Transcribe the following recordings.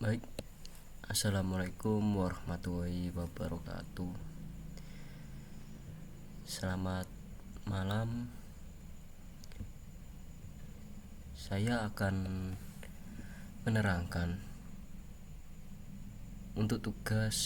Baik, Assalamualaikum warahmatullahi wabarakatuh. Selamat malam. Saya akan menerangkan untuk tugas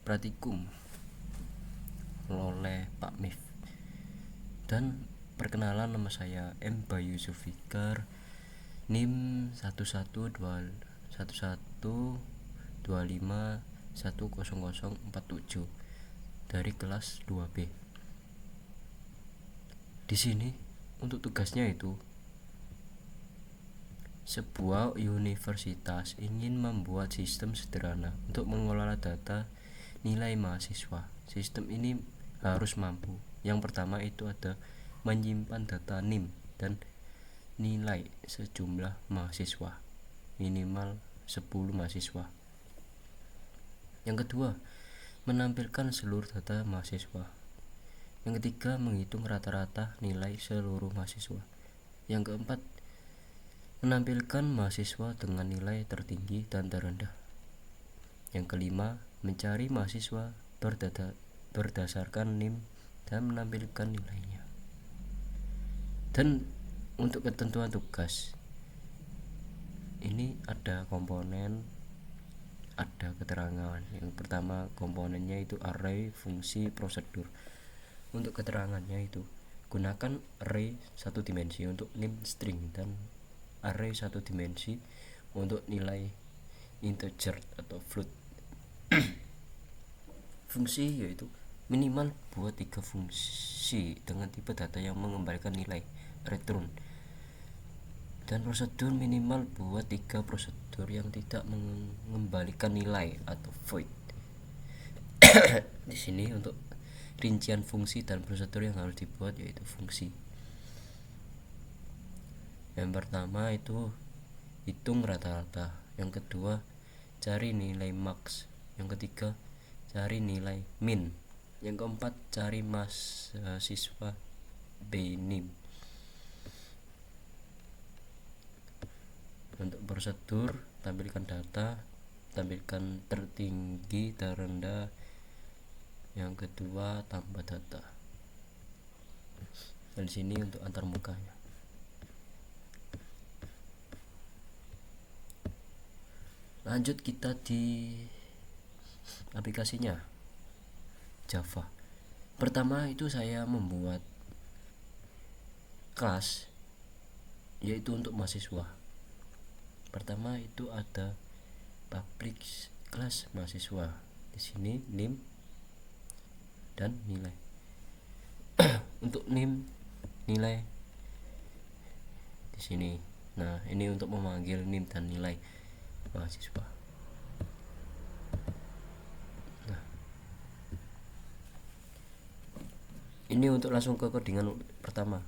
praktikum oleh Pak Mif. Dan perkenalan, nama saya M. Bayu Zulfikar, NIM 11212510047 dari kelas 2B. Di sini untuk tugasnya itu, sebuah universitas ingin membuat sistem sederhana untuk mengelola data nilai mahasiswa. Sistem ini harus mampu. Yang pertama itu ada menyimpan data NIM dan nilai sejumlah mahasiswa, minimal 10 mahasiswa. Yang kedua, menampilkan seluruh data mahasiswa. Yang ketiga, menghitung rata-rata nilai seluruh mahasiswa. Yang keempat, menampilkan mahasiswa dengan nilai tertinggi dan terendah. Yang kelima, mencari mahasiswa berdasarkan NIM dan menampilkan nilainya. Dan untuk ketentuan tugas, ini ada komponen, ada keterangan. Yang pertama komponennya itu array, fungsi, prosedur. Untuk keterangannya itu, gunakan array satu dimensi untuk NIM string dan array satu dimensi untuk nilai integer atau float. Fungsi yaitu minimal buat 3 fungsi dengan tipe data yang mengembalikan nilai return. Dan prosedur minimal buat 3 prosedur yang tidak mengembalikan nilai atau void. Di sini untuk rincian fungsi dan prosedur yang harus dibuat yaitu fungsi. Yang pertama itu hitung rata-rata. Yang kedua, cari nilai max. Yang ketiga, cari nilai min. Yang keempat, cari mahasiswa BNIM. Untuk prosedur, tampilkan data, tampilkan tertinggi, terendah. Yang kedua, tambah data. Dan di sini untuk antarmukanya. Lanjut kita di aplikasinya Java. Pertama itu saya membuat kelas yaitu untuk mahasiswa. Pertama itu ada public kelas mahasiswa. Di sini NIM dan nilai. Untuk NIM nilai di sini. Nah, ini untuk memanggil NIM dan nilai mahasiswa. Nah, ini untuk langsung ke codingan pertama.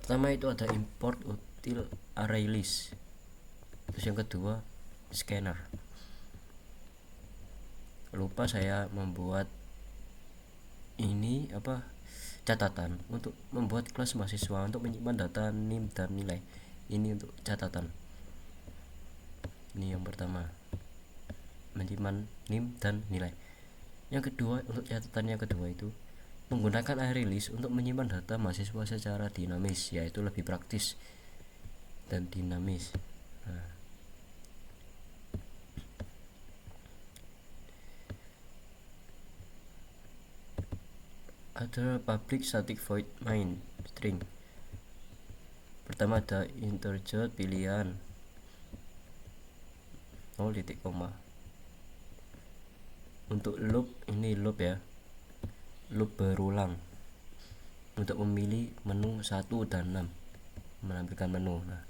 Pertama itu ada import util array list. Terus yang kedua scanner. Lupa saya membuat ini catatan untuk membuat kelas mahasiswa untuk menyimpan data NIM dan nilai. Ini untuk catatan. Ini yang pertama, menyimpan NIM dan nilai. Yang kedua, untuk catatan yang kedua itu menggunakan array list untuk menyimpan data mahasiswa secara dinamis, yaitu lebih praktis dan dinamis. Nah, ada public static void main string. Pertama ada integer pilihan 0 titik koma. Untuk loop, ini loop ya, loop berulang untuk memilih menu 1 dan 6, menampilkan menu. Nah,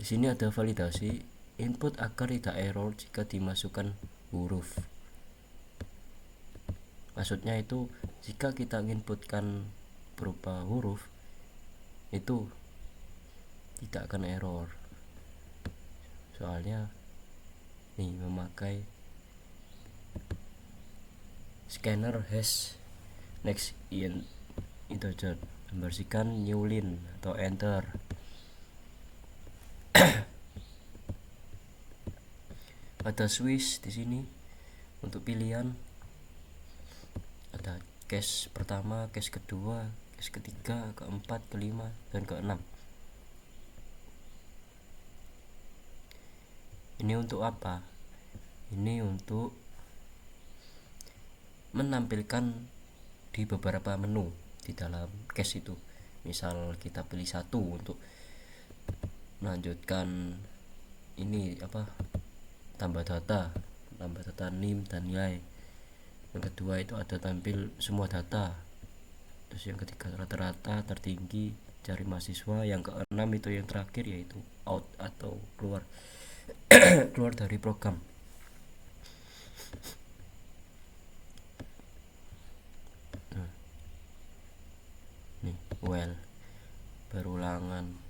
di sini ada validasi input agar tidak error jika dimasukkan huruf. Maksudnya itu jika kita inputkan berupa huruf itu tidak akan error, soalnya nih memakai scanner hash next integer, membersihkan new line atau enter. ada Swiss di sini untuk pilihan, ada case pertama, case kedua, case ketiga, keempat, kelima, dan keenam. Ini untuk apa? Ini untuk menampilkan di beberapa menu di dalam case itu. Misal kita pilih satu untuk melanjutkan ini tambah data NIM dan nilai. Yang kedua itu ada tampil semua data. Terus yang ketiga rata-rata tertinggi cari mahasiswa. Yang keenam itu yang terakhir, yaitu out atau keluar keluar dari program. Nih berulangan.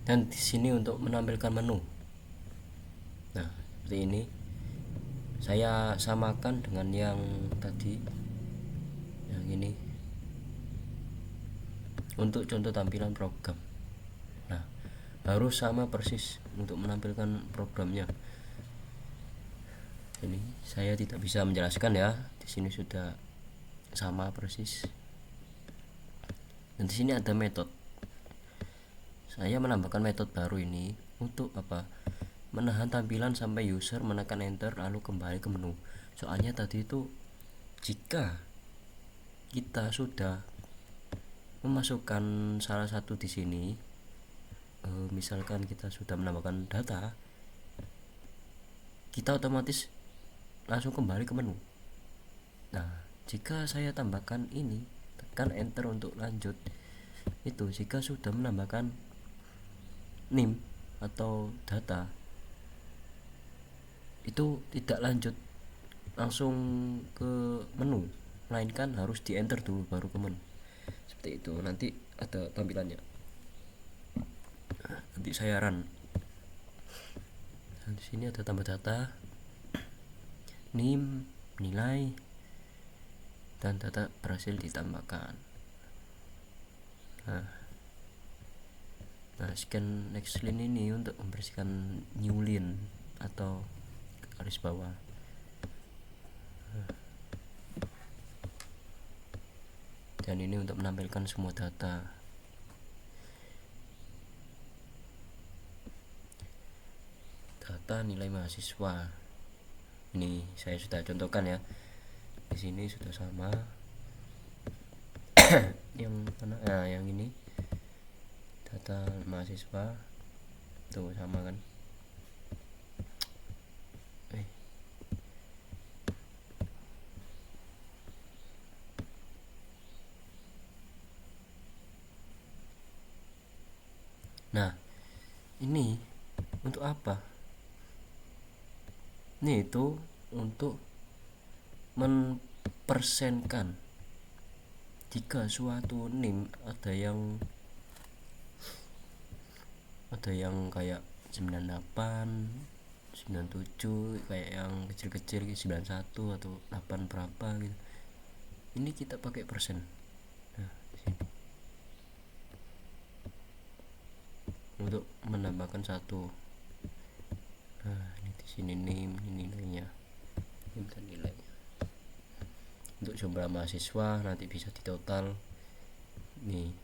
Dan di sini untuk menampilkan menu. Nah, seperti ini. Saya samakan dengan yang tadi, yang ini, untuk contoh tampilan program. Nah, harus sama persis untuk menampilkan programnya. Ini saya tidak bisa menjelaskan ya. Di sini sudah sama persis. Dan di sini ada metode. Saya menambahkan metode baru ini untuk apa? Menahan tampilan sampai user menekan enter lalu kembali ke menu. Soalnya tadi itu jika kita sudah memasukkan salah satu di sini, misalkan kita sudah menambahkan data, kita otomatis langsung kembali ke menu. Nah, jika saya tambahkan ini, tekan enter untuk lanjut, itu jika sudah menambahkan NIM atau data, itu tidak lanjut langsung ke menu, melainkan harus di enter dulu baru ke menu. Seperti itu. Nanti ada tampilannya, nanti saya run. Nah, di sini ada tambah data, NIM, nilai, dan data berhasil ditambahkan. Nah, scan next line ini untuk membersihkan new line atau garis bawah. Dan ini untuk menampilkan semua data. Data nilai mahasiswa. Ini saya sudah contohkan ya. Di sini sudah sama. Yang mana? Nah, yang ini data mahasiswa tuh sama kan. Nah, ini untuk apa? Ini itu untuk mempersenkan jika suatu NIM ada yang kayak 98, 97, kayak yang kecil-kecil 91 atau 8 berapa gitu. Ini kita pakai persen. Nah, sini. Untuk menambahkan satu. Nah, ini di sini NIM, ini nilainya. NIM dan nilainya. Untuk jumlah mahasiswa nanti bisa ditotal. Nih,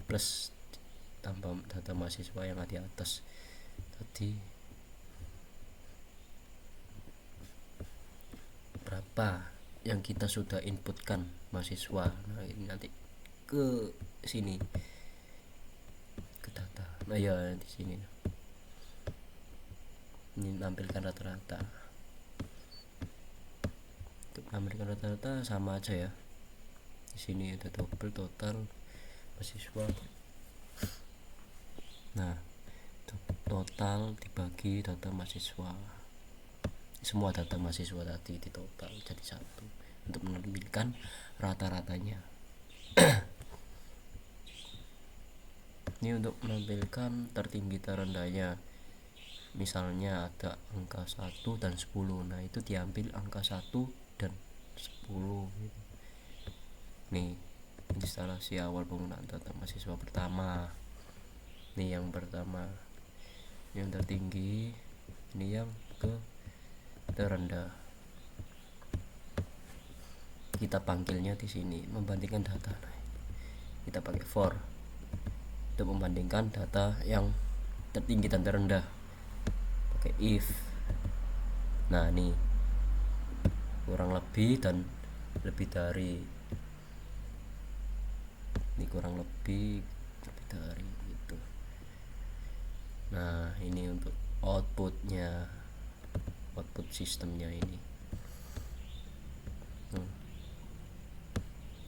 plus tambah data mahasiswa yang di atas tadi berapa yang kita sudah inputkan mahasiswa. Nah, ini nanti ke sini ke data. Nah ya, di sini ini menampilkan rata-rata. Untuk menampilkan rata-rata sama aja ya. Di sini ada double total mahasiswa. Nah, total dibagi data mahasiswa, semua data mahasiswa tadi di total jadi satu untuk menampilkan rata-ratanya. Ini untuk menampilkan tertinggi terendahnya. Misalnya ada angka 1 dan 10. Nah, itu diambil angka 1 dan 10 gitu. Nih, instalasi awal penggunaan data mahasiswa pertama. Ini yang pertama, yang tertinggi, ini yang ke terendah. Kita panggilnya di sini membandingkan data. Kita pakai for untuk membandingkan data yang tertinggi dan terendah. Pakai if. Nah, ini kurang lebih dan lebih dari. Ini kurang lebih dari itu. Nah, ini untuk outputnya, output sistemnya ini.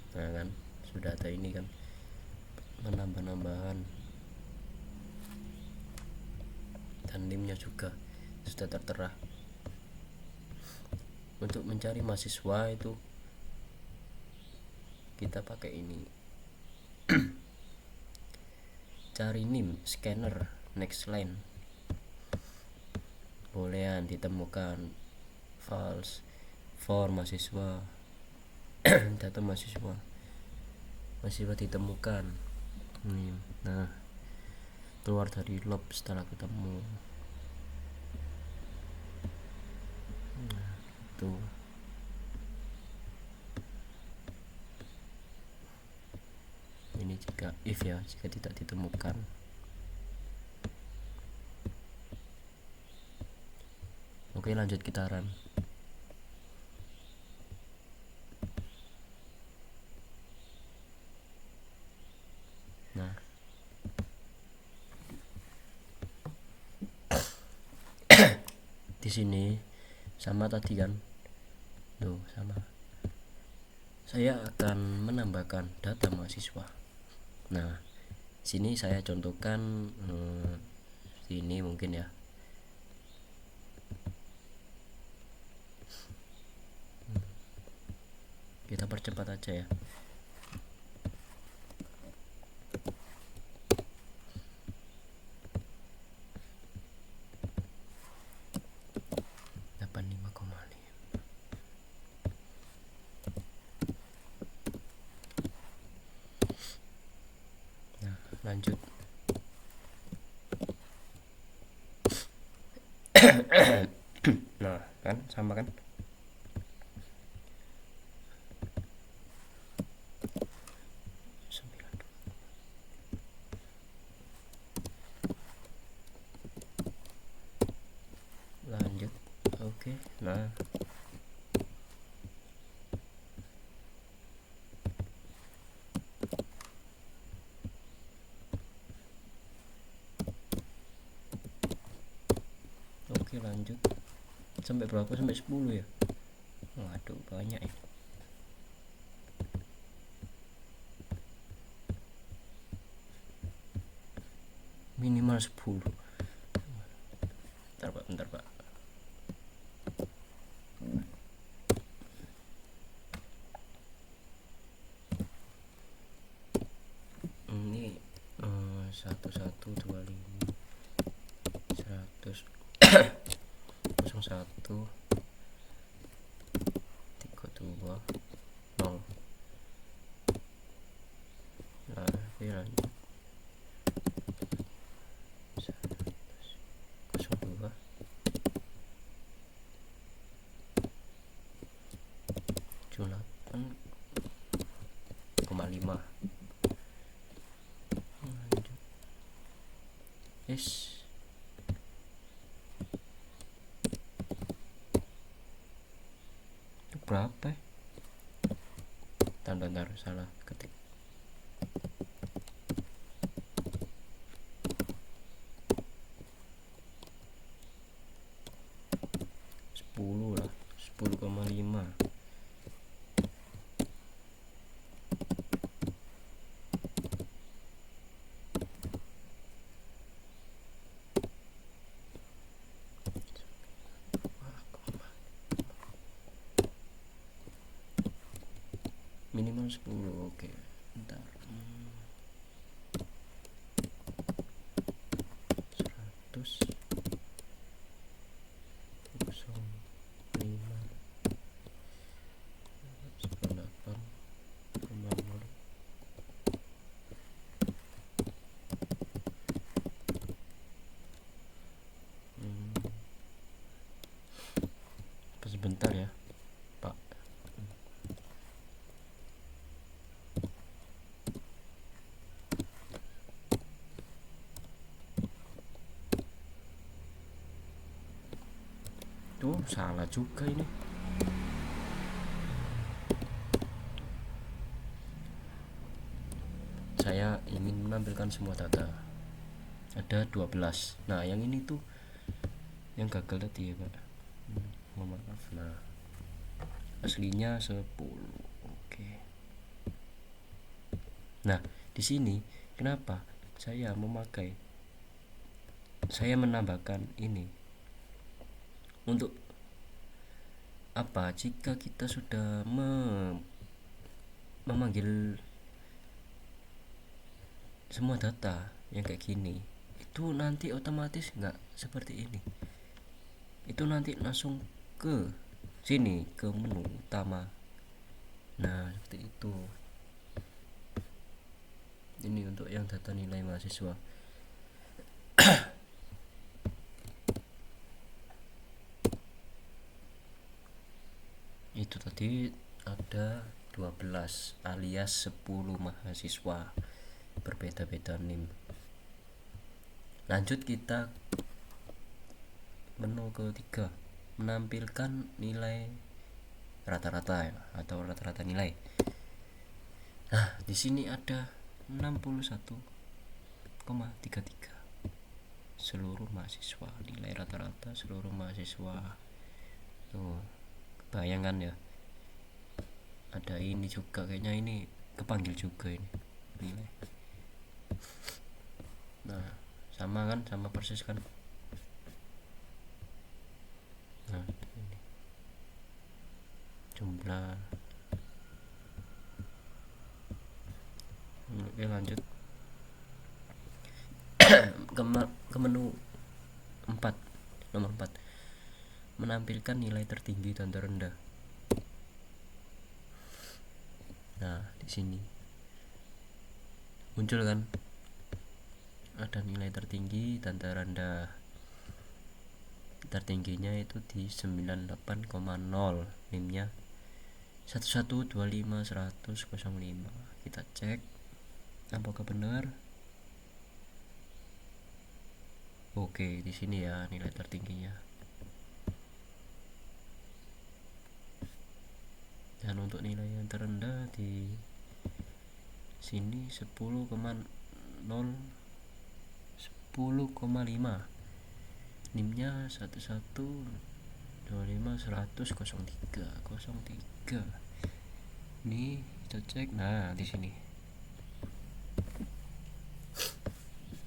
Nah kan sudah ada ini kan, menambah-nambahan, dan NIM-nya juga sudah tertera. Untuk mencari mahasiswa itu kita pakai ini. Cari NIM scanner next line, bolehan ditemukan files for mahasiswa. Data mahasiswa ditemukan. Nah, keluar dari loop setelah ketemu. Nah, itu. Ini jika if ya, jika tidak ditemukan. Oke, lanjut kita run. Nah, di sini sama tadi kan, tuh sama. Saya akan menambahkan data mahasiswa. Nah, sini saya contohkan sini mungkin ya. Kita percepat aja ya. Lanjut. Nah kan sama kan. Lanjut. Oke. Nah, oke lanjut. Sampai berapa? Sampai 10 ya. Waduh, banyak ya. Minimal 10. Bentar pak. Ini 1125 100 01 32 0. Nah, oke lanjut. 02 78,5. Lanjut. Yes. Berapa? Bentar, salah ketik. Sepuluh lah, 10,5. Minimal 10. Oke, bentar. 100 05 98,0. Sebentar ya Pak. Tuh salah juga ini. Saya ingin menampilkan semua data. Ada 12. Nah yang ini tuh yang gagal tadi ya Pak. Mohon maaf. Nah aslinya 10. Oke. Nah di sini kenapa saya menambahkan ini untuk apa? Jika kita sudah memanggil semua data yang kayak gini, itu nanti otomatis nggak seperti ini. Itu nanti langsung ke sini, ke menu utama. Nah seperti itu. Ini untuk yang data nilai mahasiswa. Itu tadi ada 12 alias 10 mahasiswa, berbeda-beda NIM. Lanjut kita menu ketiga, menampilkan nilai rata-rata ya, atau rata-rata nilai. Nah di sini ada 61,33 seluruh mahasiswa, nilai rata-rata seluruh mahasiswa. Tuh bayangkan ya, ada ini juga, kayaknya ini kepanggil juga ini nilai. Nah sama kan, sama persis kan. Nah ini jumlah. Oke lanjut ke menu 4, nomor 4, menampilkan nilai tertinggi dan terendah. Nah di sini muncul kan, ada nilai tertinggi dan terendah. Tertingginya itu di 98,0, NIM-nya 1125105. Kita cek apakah benar. Oke, di sini ya nilai tertingginya. Dan untuk nilai yang terendah di sini 10,0 10,5. NIM-nya 112510003. Ini kita cek. Nah, di sini.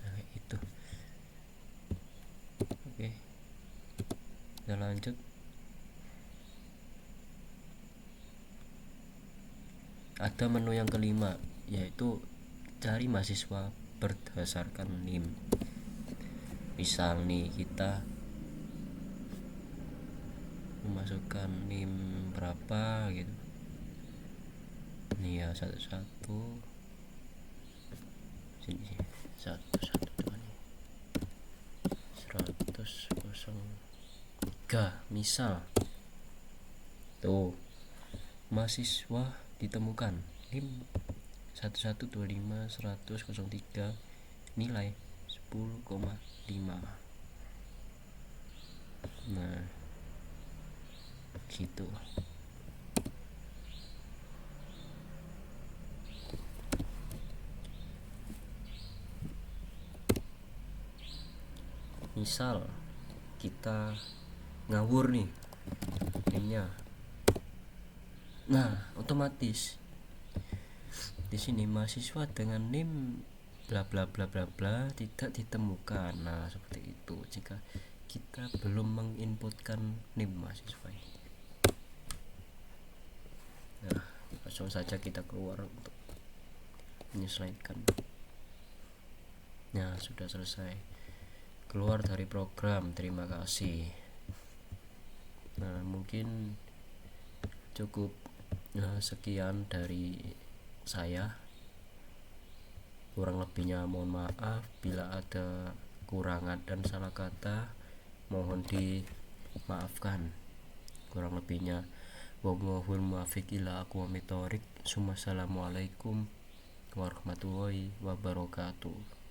Nah, itu. Oke. Kita lanjut. Ada menu yang kelima, yaitu cari mahasiswa berdasarkan NIM. Misal nih kita memasukkan NIM berapa gitu. Nih ya 11 sini 112 nih 100,3 misal. Tuh mahasiswa ditemukan NIM 112510003, nilai 10,5. Nah gitu. Misal kita ngawur nih NIM-nya. Nah otomatis di sini mahasiswa dengan NIM bla bla bla bla bla tidak ditemukan. Nah seperti itu jika kita belum menginputkan NIM mahasiswa ini. Nah langsung saja kita keluar untuk menyesuaikan. Nah sudah selesai, keluar dari program. Terima kasih. Nah mungkin cukup sekian dari saya. Kurang lebihnya mohon maaf. Bila ada kurangan dan salah kata mohon dimaafkan. kurang lebihnya wallahul muwaffiq ila aqwamit thoriq. Assalamualaikum warahmatullahi wabarakatuh.